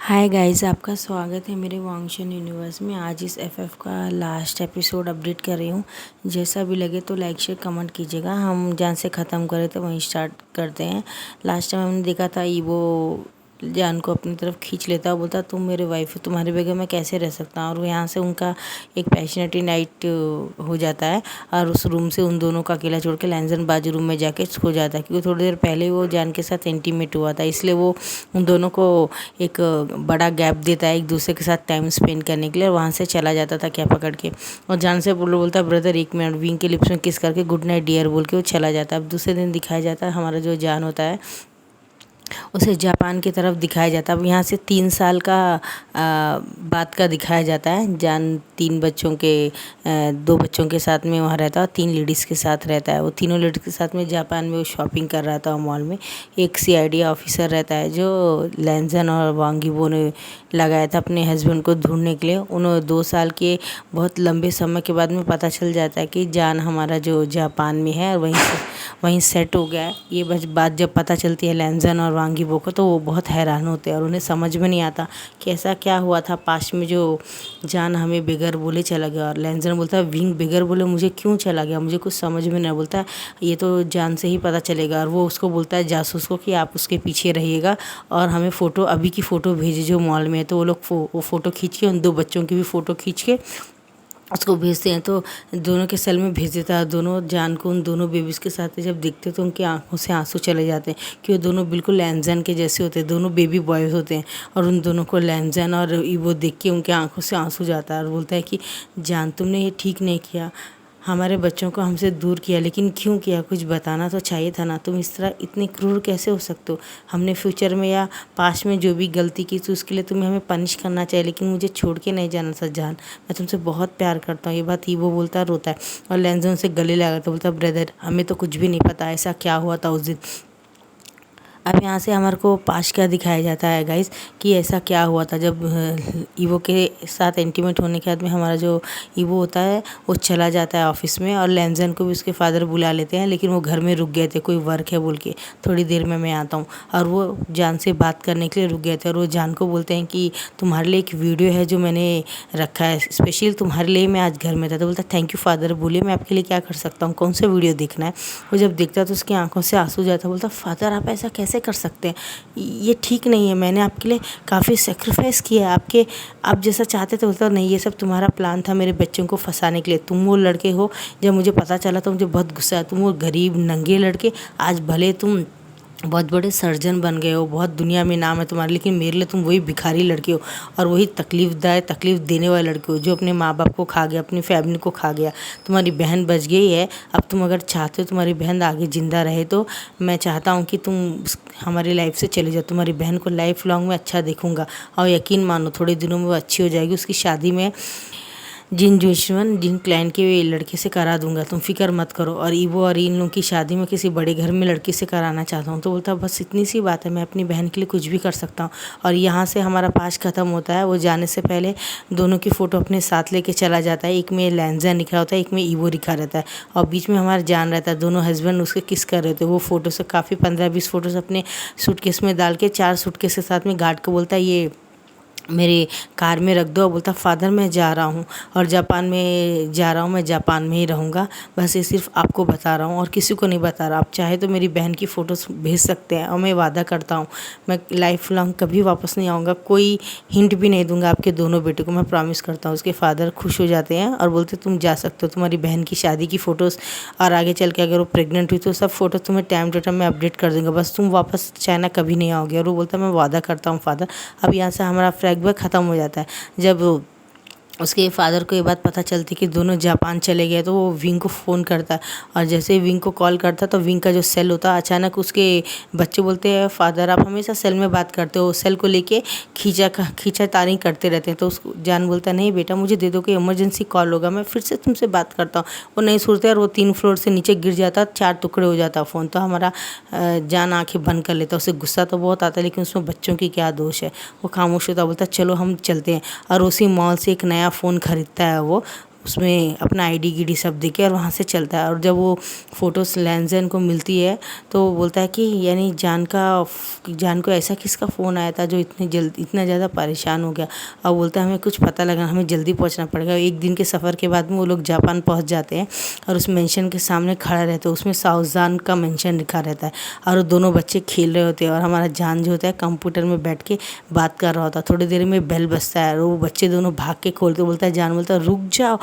Hi guys, आपका स्वागत है मेरे वांगशन यूनिवर्स में। आज इस एफएफ का लास्ट एपिसोड अपडेट कर रही हूँ। जैसा भी लगे तो लाइक शेयर कमेंट कीजिएगा। हम जहाँ से ख़त्म करे थे वहीं स्टार्ट करते हैं। लास्ट टाइम हमने देखा था ईवो जान को अपनी तरफ खींच लेता और बोलता तुम मेरे वाइफ हो, तुम्हारे बगैर मैं कैसे रह सकता हूँ। और यहाँ से उनका एक पैशनेट नाइट हो जाता है और उस रूम से उन दोनों का अकेला छोड़ के लैंजन बाजू रूम में जाके सो जाता है, क्योंकि थोड़ी देर पहले वो जान के साथ इंटीमेट हुआ था। इसलिए वो उन दोनों को एक बड़ा गैप देता है एक दूसरे के साथ टाइम स्पेंड करने के लिए, और वहाँ से चला जाता था क्या पकड़ के। और जान से बोलता ब्रदर एक मिनट, विंग के लिप्स में किस करके गुड नाइट डियर बोल के वो चला जाता है। अब दूसरे दिन दिखाया जाता है हमारा जो जान होता है उसे जापान की तरफ दिखाया जाता है। अब यहाँ से 3 साल का बात का दिखाया जाता है। जान 2 बच्चों के साथ में वहाँ रहता है और 3 लेडीज़ के साथ रहता है। वो तीनों लेडीज़ के साथ में जापान में वो शॉपिंग कर रहा था मॉल में। एक सीआईडी ऑफिसर रहता है जो लैंजन और वांगीबो ने लगाया था अपने हस्बैंड को ढूंढने के लिए। उन्होंने 2 साल के बहुत लंबे समय के बाद में पता चल जाता है कि जान हमारा जो जापान में है और वहीं सेट हो गया है। ये बात जब पता चलती है लैंजन और वांगीबो को तो वो बहुत हैरान होते हैं और उन्हें समझ में नहीं आता कि ऐसा क्या हुआ था पास्ट में जो जान हमें बगैर बोले चला गया। और लैंजन बोलता है विंग बगैर बोले मुझे क्यों चला गया, मुझे कुछ समझ में नहीं। बोलता ये तो जान से ही पता चलेगा। और वो उसको बोलता है जासूस को कि आप उसके पीछे रहिएगा और हमें फ़ोटो अभी की फ़ोटो भेजे जो मॉल में है। तो वो लोग वो फ़ोटो खींच के उन 2 बच्चों की भी फ़ोटो खींच के उसको भेजते हैं। तो दोनों के सेल में भेज देता है। दोनों जान को उन दोनों बेबीज़ के साथ जब देखते तो उनकी आंखों से आंसू चले जाते हैं, कि वो दोनों बिल्कुल लैंजन के जैसे होते हैं। दोनों बेबी बॉयज़ होते हैं और उन दोनों को लैंजन और वो देख के उनके आंखों से आंसू जाता है और बोलता है कि जान तुमने ये ठीक नहीं किया, हमारे बच्चों को हमसे दूर किया, लेकिन क्यों किया, कुछ बताना तो चाहिए था ना। तुम इस तरह इतनी क्रूर कैसे हो सकते हो। हमने फ्यूचर में या पास्ट में जो भी गलती की तो उसके लिए तुम्हें हमें पनिश करना चाहिए, लेकिन मुझे छोड़ के नहीं जाना था जान, मैं तुमसे बहुत प्यार करता हूँ। ये बात ही वो बोलता रोता है और लैंजन से गले लगाता बोलता ब्रदर हमें तो कुछ भी नहीं पता ऐसा क्या हुआ था उस दिन। अब यहाँ से हमारे को पास्ट का दिखाया जाता है गाइस कि ऐसा क्या हुआ था। जब ईवो के साथ इंटीमेट होने के बाद में हमारा जो ईवो होता है वो चला जाता है ऑफिस में और लैंजन को भी उसके फादर बुला लेते हैं, लेकिन वो घर में रुक गए थे, कोई वर्क है बोल के थोड़ी देर में मैं आता हूँ। और वो जान से बात करने के लिए रुक गए थे और वो जान को बोलते हैं कि तुम्हारे लिए एक वीडियो है जो मैंने रखा है स्पेशल तुम्हारे लिए, मैं आज घर में था। तो बोलता थैंक यू फादर, बोलिए मैं आपके लिए क्या कर सकता हूँ, कौन सा वीडियो देखना है। वो जब देखता तो उसकी आंखों से आंसू जाता। बोलता फादर आप ऐसा कैसे कर सकते हैं, ये ठीक नहीं है, मैंने आपके लिए काफ़ी सेक्रीफाइस किया है, आप जैसा चाहते थे। बोलता नहीं ये सब तुम्हारा प्लान था मेरे बच्चों को फंसाने के लिए। तुम वो लड़के हो, जब मुझे पता चला तो मुझे बहुत गुस्सा आया। तुम वो गरीब नंगे लड़के, आज भले तुम बहुत बड़े सर्जन बन गए हो, बहुत दुनिया में नाम है तुम्हारा, लेकिन मेरे लिए तुम वही भिखारी लड़के हो और वही तकलीफ़ देने वाले लड़के हो जो अपने माँ बाप को खा गया, अपनी फैमिली को खा गया। तुम्हारी बहन बच गई है, अब तुम अगर चाहते हो तुम्हारी बहन आगे ज़िंदा रहे तो मैं चाहता हूँ कि तुम हमारी लाइफ से चले जाओ। तुम्हारी बहन को लाइफ लॉन्ग में अच्छा देखूँगा और यकीन मानो थोड़े दिनों में वो अच्छी हो जाएगी। उसकी शादी में जिन क्लाइंट के लड़के से करा दूंगा, तुम फिक्र मत करो। और ईवो और इन लोगों की शादी में किसी बड़े घर में लड़की से कराना चाहता हूँ। तो बोलता बस इतनी सी बात है, मैं अपनी बहन के लिए कुछ भी कर सकता हूँ। और यहाँ से हमारा पास्ट ख़त्म होता है। वो जाने से पहले दोनों की फ़ोटो अपने साथ लेके चला जाता है। एक में लैंजन लिखा होता है, एक में ईवो लिखा रहता है और बीच में हमारा जान रहता है। दोनों हस्बैंड उसके किस कर रहे थे। वो फ़ोटो से काफ़ी 15-20 फ़ोटोज़ अपने सूटकेस में डाल के 4 सूटकेस के साथ में गार्ड को बोलता है ये मेरे कार में रख दो। बोलता फादर मैं जा रहा हूँ और जापान में जा रहा हूँ, मैं जापान में ही रहूँगा, बस ये सिर्फ आपको बता रहा हूँ और किसी को नहीं बता रहा। आप चाहे तो मेरी बहन की फ़ोटोज़ भेज सकते हैं और मैं वादा करता हूँ मैं लाइफ लॉन्ग कभी वापस नहीं आऊँगा, कोई हिंट भी नहीं दूंगा आपके दोनों बेटों को, मैं प्रॉमिस करता हूँ। उसके फादर खुश हो जाते हैं और बोलते तुम जा सकते हो। तुम्हारी बहन की शादी की फ़ोटोज़ और आगे चल के अगर वो प्रेग्नेंट हुई तो सब फ़ोटो तुम्हें टाइम टू टाइम मैं अपडेट कर दूँगा, बस तुम वापस चाइना कभी नहीं आओगे। और वो बोलता मैं वादा करता हूँ फादर। अब यहाँ से हमारा फ्लैशबैक ख़त्म हो जाता है। जब उसके फादर को ये बात पता चलती कि दोनों जापान चले गए तो वो विंग को फ़ोन करता है और जैसे ही विंग को कॉल करता तो विंग का जो सेल होता है अचानक उसके बच्चे बोलते हैं फादर आप हमेशा सेल में बात करते हो, सेल को लेके खींचातानी करते रहते हैं। तो उसको जान बोलता नहीं बेटा मुझे दे दो, कि इमरजेंसी कॉल होगा, मैं फिर से तुमसे बात करता हूँ। वो नहीं सुनते और वो 3 फ्लोर से नीचे गिर जाता, 4 टुकड़े हो जाता फ़ोन। तो हमारा जान आँखें बंद कर लेता। उसे गुस्सा तो बहुत आता है लेकिन उसमें बच्चों की क्या दोष है। वो खामोश होता, बोलता चलो हम चलते हैं। और उसी मॉल से एक नया फ़ोन ख़रीदता है वो उसमें अपना आईडी गिडी सब दे के और वहाँ से चलता है। और जब वो फ़ोटोज़ लैनज़न को मिलती है तो वो बोलता है कि यानी जान को ऐसा किसका फ़ोन आया था जो इतना ज़्यादा परेशान हो गया। और बोलता है हमें कुछ पता लगा, हमें जल्दी पहुँचना पड़ेगा। एक दिन के सफ़र के बाद में वो लोग जापान पहुँच जाते हैं और उस मेंशन के सामने खड़ा रहता है, उसमें साउज़ान का मेंशन लिखा रहता है और वो दोनों बच्चे खेल रहे होते हैं और हमारा जान जो होता है कंप्यूटर में बैठ के बात कर रहा होता है। थोड़ी देर में बेल बजता है और वो बच्चे दोनों भाग के खोलते, बोलता है जान बोलता है रुक जाओ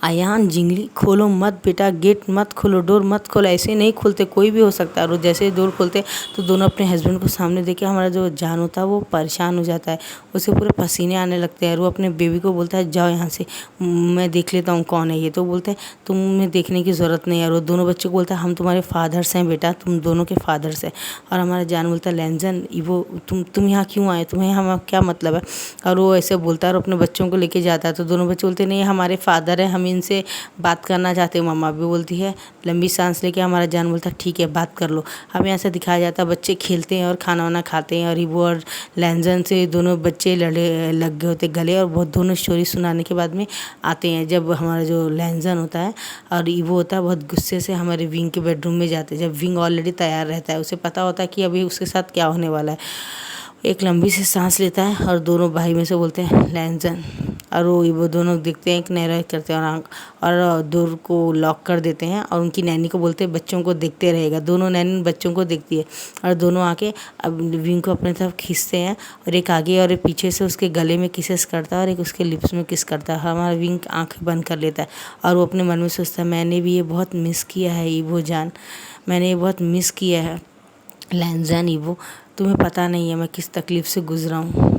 आयान जिंगली खोलो मत बेटा, गेट मत खोलो, डोर मत खोलो, ऐसे नहीं खोलते, कोई भी हो सकता है। और जैसे डोर खोलते तो दोनों अपने हस्बैंड को सामने देखे हमारा जो जान होता है वो परेशान हो जाता है, उसे पूरे पसीने आने लगते हैं। और वो अपने बेबी को बोलता है जाओ यहाँ से, मैं देख लेता हूँ कौन है ये। तो बोलते हैं तुम्हें देखने की ज़रूरत नहीं है। और वो दोनों बच्चों को बोलता है हम तुम्हारे फादर्स हैं बेटा, तुम दोनों के फादर्स हैं। और हमारा जान बोलता है लैनज़न वो तुम यहाँ क्यों आए, तुम्हें यहाँ क्या मतलब है। और वो ऐसे बोलता है और अपने बच्चों को लेके जाता है। तो दोनों बच्चे बोलते नहीं हमारे फादर हैं, हम इनसे बात करना चाहते हैं। मम्मा भी बोलती है, लंबी सांस लेके हमारा जान बोलता है ठीक है बात कर लो। हमें ऐसा दिखाया जाता है बच्चे खेलते हैं और खाना वाना खाते हैं और ईवो और लैनज़न से दोनों बच्चे लग गए होते गले और बहुत दोनों स्टोरी सुनाने के बाद में आते हैं। जब हमारा जो लैनज़न होता है और ईवो होता है बहुत गुस्से से हमारे विंग के बेडरूम में जाते हैं, जब विंग ऑलरेडी तैयार रहता है, उसे पता होता है कि अभी उसके साथ क्या होने वाला है। एक लंबी सी सांस लेता है और दोनों भाई में से बोलते हैं लैनज़न। और वो दोनों देखते हैं, एक नहरा करते हैं और डोर को लॉक कर देते हैं और उनकी नैनी को बोलते हैं बच्चों को देखते रहेगा। दोनों नैनी बच्चों को देखती है और दोनों आके अब विंग को अपने तरफ खींचते हैं और एक आगे और एक पीछे से उसके गले में किसेस करता है और एक उसके लिप्स में किस करता है। हमारा विंग आँखें बंद कर लेता है और वो अपने मन में सोचता है मैंने भी ये बहुत मिस किया है ईवो जान, मैंने ये बहुत मिस किया है लैनज़न ईवो, तुम्हें पता नहीं है मैं किस तकलीफ़ से गुज़रा हूँ।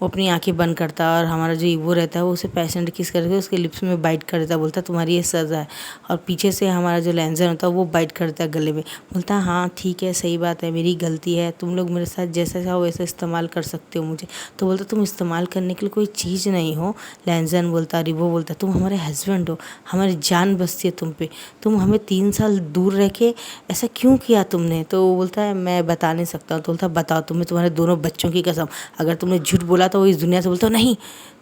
वो अपनी आंखें बंद करता है और हमारा जो ईवो रहता है वो उसे पैशनेट किस करके उसके लिप्स में बाइट कर देता है, बोलता है तुम्हारी ये सज़ा है। और पीछे से हमारा जो लैनज़न होता है वो बाइट करता है गले में, बोलता है हाँ ठीक है सही बात है, मेरी गलती है, तुम लोग मेरे साथ जैसा चाहो वैसा इस्तेमाल कर सकते हो मुझे। तो बोलता तुम इस्तेमाल करने के लिए कोई चीज़ नहीं हो। लैनज़न बोलता है, ईवो बोलता है तुम हमारे हस्बैंड हो, हमारी जान बसती है तुम पे, तुम हमें 3 साल दूर रह के ऐसा क्यों किया तुमने। तो वो बोलता है मैं बता नहीं सकता हूँ। तो बोलता है बताओ, तुम्हें तुम्हारे दोनों बच्चों की कसम, अगर तुमने झूठ बोला तो वो इस दुनिया से बोलता हो नहीं,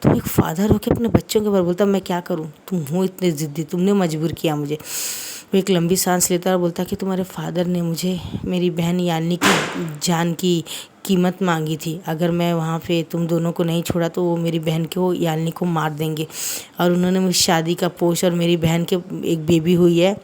तुम एक फादर हो के अपने बच्चों के बारे। बोलता मैं क्या करूं, तुम हो इतने ज़िद्दी, तुमने मजबूर किया मुझे। वो एक लंबी सांस लेता है और बोलता कि तुम्हारे फादर ने मुझे मेरी बहन यानी की जान की कीमत मांगी थी, अगर मैं वहाँ पे तुम दोनों को नहीं छोड़ा तो वो मेरी बहन को यानी को मार देंगे। और उन्होंने मुझे शादी का पोष और मेरी बहन के एक बेबी हुई है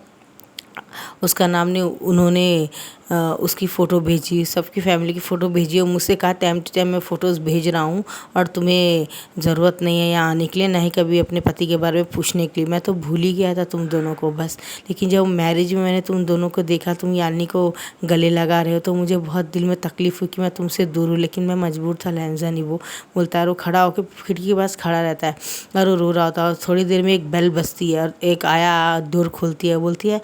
उसका नाम ने उन्होंने उसकी फ़ोटो भेजी, सबकी फैमिली की फ़ोटो भेजी और मुझसे कहा टाइम टू टाइम मैं फ़ोटोज़ भेज रहा हूँ और तुम्हें ज़रूरत नहीं है यहाँ आने के लिए, ना ही कभी अपने पति के बारे में पूछने के लिए। मैं तो भूल ही गया था तुम दोनों को बस। लेकिन जब मैरिज में मैंने तुम दोनों को देखा, तुम यानी को गले लगा रहे हो, तो मुझे बहुत दिल में तकलीफ़ हुई कि मैं तुमसे दूर हूँ, लेकिन मैं मजबूर था लैनज़न ईवो बोलता है। वो खड़ा होकर खिड़की के पास खड़ा रहता है और वो रो रहा होता है। और थोड़ी देर में एक बेल बजती है और एक आया डोर खोलती है, बोलती है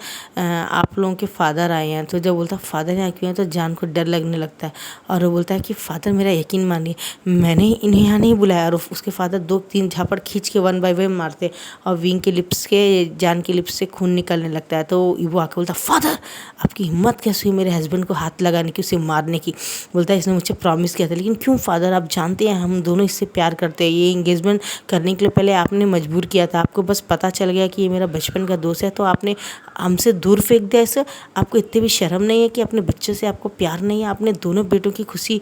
आप लोगों के फादर आए हैं। तो जब बोलता फादर यहाँ क्यों है तो जान को डर लगने लगता है और वो बोलता है कि फादर मेरा यकीन मानिए, मैंने इन्हें यहाँ नहीं बुलाया। और उसके फादर 2-3 झापड़ खींच के 1 बाय 1 मारते और विंग के लिप्स के जान के लिप्स से खून निकलने लगता है। तो वो आके बोलता फादर आपकी हिम्मत कैसे हुई मेरे हस्बैंड को हाथ लगाने की, उसे मारने की। बोलता है इसने मुझसे प्रॉमिस किया था। लेकिन क्यों फादर, आप जानते हैं हम दोनों इससे प्यार करते हैं, ये इंगेजमेंट करने के लिए पहले आपने मजबूर किया था, आपको बस पता चल गया कि ये मेरा बचपन का दोस्त है तो आपने हमसे दूर फेंक दिया इसे। आपको इतनी भी शर्म नहीं है कि अपने बच्चों से आपको प्यार नहीं है, आपने दोनों बेटों की खुशी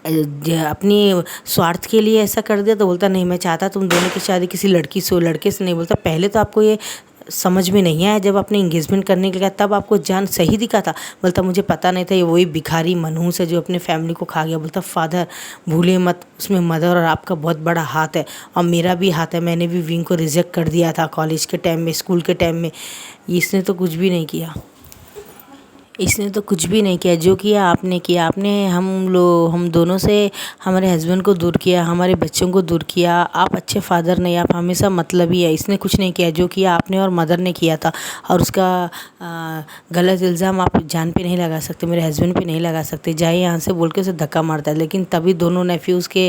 अपनी स्वार्थ के लिए ऐसा कर दिया। तो बोलता नहीं मैं चाहता तुम दोनों की शादी किसी लड़के से नहीं। बोलता पहले तो आपको ये समझ में नहीं आया, जब आपने इंगेजमेंट करने के लिए तब आपको जान सही दिखा था। बोलता मुझे पता नहीं था ये वही भिखारी मनहूस है जो अपने फैमिली को खा गया। बोलता फादर भूले मत, उसमें मदर और आपका बहुत बड़ा हाथ है और मेरा भी हाथ है, मैंने भी विंग को रिजेक्ट कर दिया था कॉलेज के टाइम में, स्कूल के टाइम में। इसने तो कुछ भी नहीं किया, इसने तो कुछ भी नहीं किया, जो किया आपने किया। आपने हम दोनों से हमारे हस्बैंड को दूर किया, हमारे बच्चों को दूर किया। आप अच्छे फादर नहीं, आप हमेशा मतलबी है। इसने कुछ नहीं किया, जो किया आपने और मदर ने किया था। और उसका गलत इल्ज़ाम आप जान पे नहीं लगा सकते, मेरे हस्बैंड पे नहीं लगा सकते। जाइए यहाँ से बोल के उसे धक्का मारता है। लेकिन तभी दोनों नेफ्यूज़ के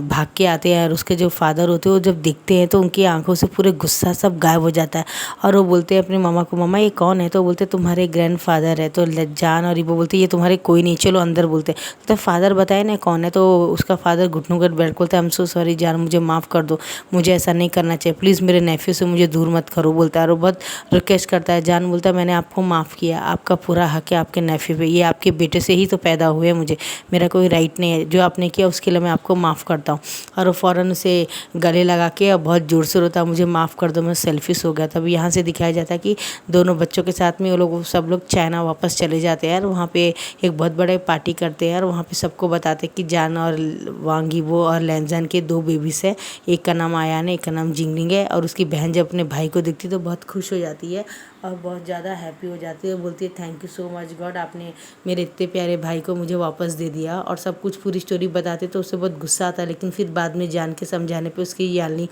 भाग के आते हैं और उसके जो फादर होते हैं वो जब देखते हैं तो उनकी आंखों से पूरे गुस्सा सब गायब हो जाता है। और वो बोलते हैं अपनी मामा को, मामा ये कौन है। तो बोलते तुम्हारे ग्रैंड फादर है। तो जान और इबो बोलते ये तुम्हारे कोई नहीं, चलो अंदर बोलते। तो फादर बताए ना कौन है, तो उसका फादर घुटनों कर बैठ बोलता है आई एम सो सॉरी जान, मुझे माफ़ कर दो, मुझे ऐसा नहीं करना चाहिए, प्लीज़ मेरे नेफ्यू से मुझे दूर मत करो बोलता है। और वो बहुत रिक्वेस्ट करता है। जान बोलता है मैंने आपको माफ़ किया, आपका पूरा हक है आपके नेफ्यू पे, ये आपके बेटे से ही तो पैदा हुए, मुझे मेरा कोई राइट नहीं है, जो आपने किया उसके लिए मैं आपको माफ़ करता हूँ। और वो फ़ौरन उसे गले लगा के और बहुत ज़ोर से रोता, मुझे माफ़ कर दो, मैं सेल्फिश हो गया। तब यहाँ से दिखाया जाता है कि दोनों बच्चों के साथ में वो लोग सब लोग चाइना वापस चले जाते हैं और वहाँ पे एक बहुत बड़े पार्टी करते हैं। और वहाँ पे सबको बताते हैं कि जान और वांग यीबो और लैंजन के 2 बेबीज़ है, एक का नाम आयान है, एक का नाम जिंगलिंग है। और उसकी बहन जब अपने भाई को दिखती है तो बहुत खुश हो जाती है और बहुत ज़्यादा हैप्पी हो जाती है। बोलती है thank you so much God, आपने मेरे इतने प्यारे भाई को मुझे वापस दे दिया। और सब कुछ पूरी स्टोरी बताते तो उसे बहुत गुस्सा आता है, लेकिन फिर बाद में जान के समझाने पे उसकी यानी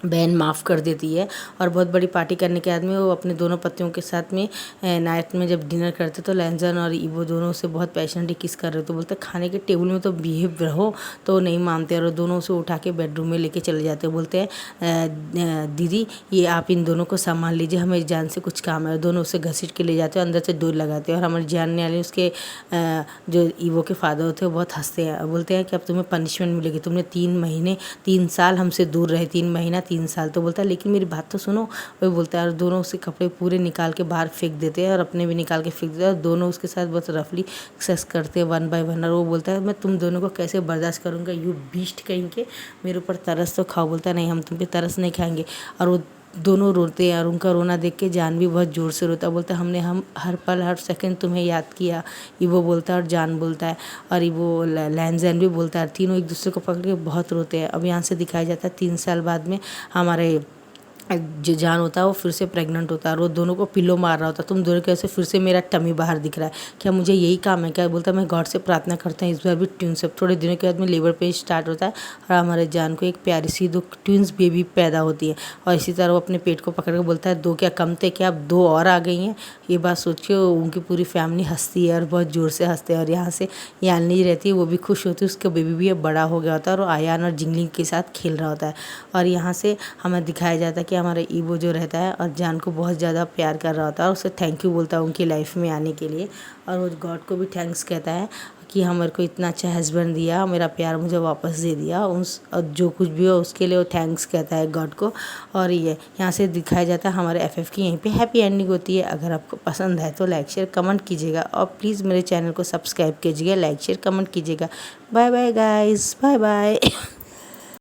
बहन माफ़ कर देती है। और बहुत बड़ी पार्टी करने के बाद में वो अपने दोनों पतियों के साथ में नाइट में जब डिनर करते तो लैंजन और इबो दोनों उसे बहुत पैशनेटली किस कर रहे, तो बोलते खाने के टेबल में तो बिहेव रहो, तो नहीं मानते और दोनों उसे उठा के बेडरूम में लेके चले जाते। बोलते हैं दीदी ये आप इन दोनों को संभाल लीजिए, हमें जान से कुछ काम है। दोनों उसे घसीट के ले जाते हैं, अंदर से डोर लगाते हैं। और हमारे जानने वाले उसके जो इवो के फादर होते हैं वो बहुत हंसते हैं और बोलते हैं कि अब तुम्हें पनिशमेंट मिलेगी, तुमने 3 साल हमसे दूर रहे, 3 साल। तो बोलता है लेकिन मेरी बात तो सुनो, वही बोलता है। और दोनों उसके कपड़े पूरे निकाल के बाहर फेंक देते हैं और अपने भी निकाल के फेंक देते हैं। और दोनों उसके साथ बहुत रफली सेक्स करते हैं 1 बाय 1। और वो बोलता है मैं तुम दोनों को कैसे बर्दाश्त करूँगा, यू बीस्ट कहीं के, मेरे ऊपर तरस तो खाओ। बोलता है नहीं हम तुम पे तरस नहीं खाएंगे। और वो दोनों रोते हैं और उनका रोना देख के जान भी बहुत ज़ोर से रोता है। बोलता है हम हर पल हर सेकंड तुम्हें याद किया, इवो बोलता है और जान बोलता है। और इवो लैंजन भी बोलता है। तीनों एक दूसरे को पकड़ के बहुत रोते हैं। अब यहाँ से दिखाया जाता है 3 साल बाद में हमारे जो जान होता है वो फिर से प्रेग्नेंट होता है और वो दोनों को पिलो मार रहा होता है, तुम दोनों कैसे फिर से मेरा टमी बाहर दिख रहा है, क्या मुझे यही काम है क्या। बोलता है मैं गॉड से प्रार्थना करता हूँ इस बार भी ट्विंस। अब थोड़े दिनों के बाद में लेबर पेन स्टार्ट होता है और हमारे जान को एक प्यारी सी 2 ट्विंस बेबी पैदा होती है। और इसी तरह वो अपने पेट को पकड़ कर बोलता है 2 क्या कम थे क्या, अब 2 और आ गई हैं। ये बात सोचिए उनकी पूरी फैमिली हंसती है और बहुत ज़ोर से हंसते हैं। और यहाँ से यानी रहती है वो भी खुश होती है, उसका बेबी भी अब बड़ा हो गया होता है और आयान और जिंगलिंग के साथ खेल रहा होता है। और यहाँ से हमें दिखाया जाता है कि हमारा ईवो जो रहता है और जान को बहुत ज़्यादा प्यार कर रहा होता है और उसे थैंक यू बोलता है उनकी लाइफ में आने के लिए। और वो गॉड को भी थैंक्स कहता है कि हाँ मेरे को इतना अच्छा हस्बैंड दिया, मेरा प्यार मुझे वापस दे दिया, उस और जो कुछ भी हो उसके लिए वो थैंक्स कहता है गॉड को। और ये यहाँ से दिखाया जाता है हमारे एफएफ की यहीं पे हैप्पी एंडिंग होती है। अगर आपको पसंद है तो लाइक शेयर कमेंट कीजिएगा और प्लीज़ मेरे चैनल को सब्सक्राइब कीजिएगा, लाइक शेयर कमेंट कीजिएगा। Bye bye guys, bye bye.